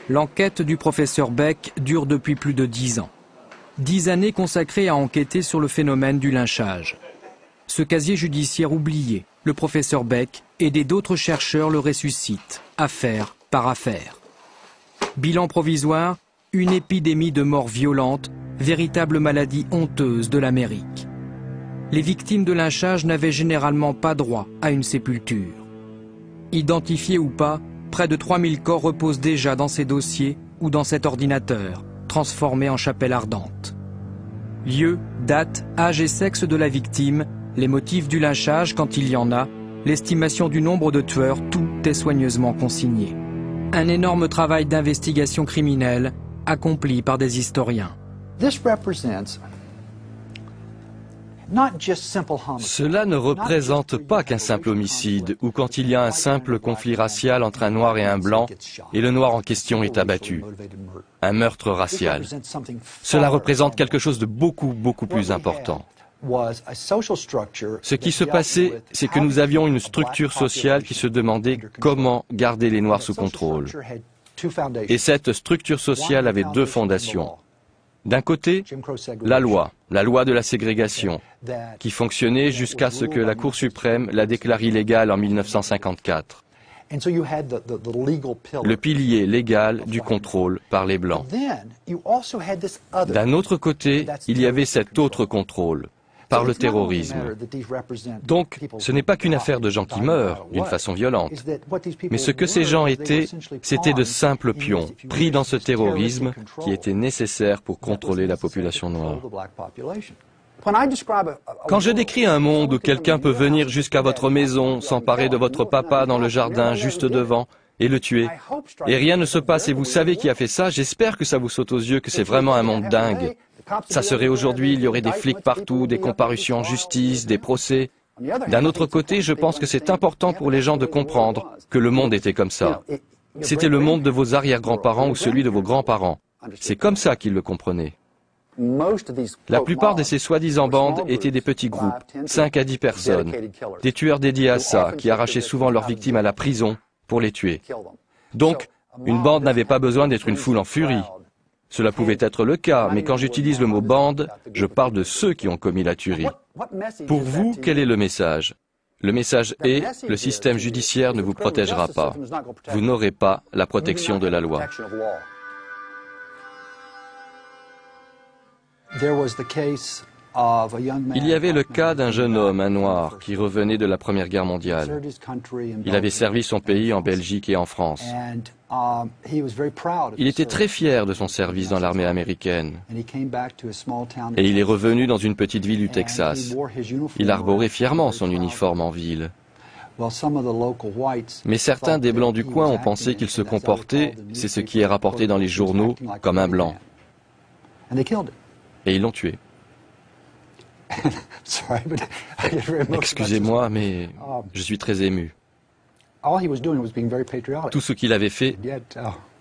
L'enquête du professeur Beck dure depuis plus de 10 ans. 10 années consacrées à enquêter sur le phénomène du lynchage. Ce casier judiciaire oublié, le professeur Beck, aidé d'autres chercheurs, le ressuscite, affaire par affaire. Bilan provisoire, une épidémie de morts violentes, véritable maladie honteuse de l'Amérique. Les victimes de lynchage n'avaient généralement pas droit à une sépulture. Identifiés ou pas, près de 3000 corps reposent déjà dans ces dossiers ou dans cet ordinateur, transformé en chapelle ardente. Lieu, date, âge et sexe de la victime, les motifs du lynchage quand il y en a, l'estimation du nombre de tueurs, tout est soigneusement consigné. Un énorme travail d'investigation criminelle accompli par des historiens. Cela ne représente pas qu'un simple homicide ou quand il y a un simple conflit racial entre un noir et un blanc et le noir en question est abattu. Un meurtre racial. Cela représente quelque chose de beaucoup plus important. Ce qui se passait, c'est que nous avions une structure sociale qui se demandait comment garder les Noirs sous contrôle. Et cette structure sociale avait deux fondations. D'un côté, la loi de la ségrégation, qui fonctionnait jusqu'à ce que la Cour suprême la déclare illégale en 1954. Le pilier légal du contrôle par les Blancs. D'un autre côté, il y avait cet autre contrôle, par le terrorisme. Donc, ce n'est pas qu'une affaire de gens qui meurent d'une façon violente, mais ce que ces gens étaient, c'était de simples pions, pris dans ce terrorisme qui était nécessaire pour contrôler la population noire. Quand je décris un monde où quelqu'un peut venir jusqu'à votre maison, s'emparer de votre papa dans le jardin juste devant, et le tuer, et rien ne se passe et vous savez qui a fait ça, j'espère que ça vous saute aux yeux que c'est vraiment un monde dingue. Ça serait aujourd'hui, il y aurait des flics partout, des comparutions en justice, des procès. D'un autre côté, je pense que c'est important pour les gens de comprendre que le monde était comme ça. C'était le monde de vos arrière-grands-parents ou celui de vos grands-parents. C'est comme ça qu'ils le comprenaient. La plupart de ces soi-disant bandes étaient des petits groupes, 5 à 10 personnes, des tueurs dédiés à ça, qui arrachaient souvent leurs victimes à la prison pour les tuer. Donc, une bande n'avait pas besoin d'être une foule en furie. Cela pouvait être le cas, mais quand j'utilise le mot bande, je parle de ceux qui ont commis la tuerie. Pour vous, quel est le message? Le message est, le système judiciaire ne vous protégera pas. Vous n'aurez pas la protection de la loi. Il y avait le cas d'un jeune homme, un noir, qui revenait de la Première Guerre mondiale. Il avait servi son pays en Belgique et en France. Il était très fier de son service dans l'armée américaine. Et il est revenu dans une petite ville du Texas. Il arborait fièrement son uniforme en ville. Mais certains des Blancs du coin ont pensé qu'il se comportait, c'est ce qui est rapporté dans les journaux, comme un Blanc. Et ils l'ont tué. Excusez-moi, mais je suis très ému. Tout ce qu'il avait fait,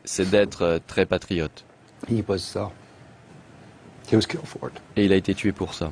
c'est d'être très patriote. Et il a été tué pour ça.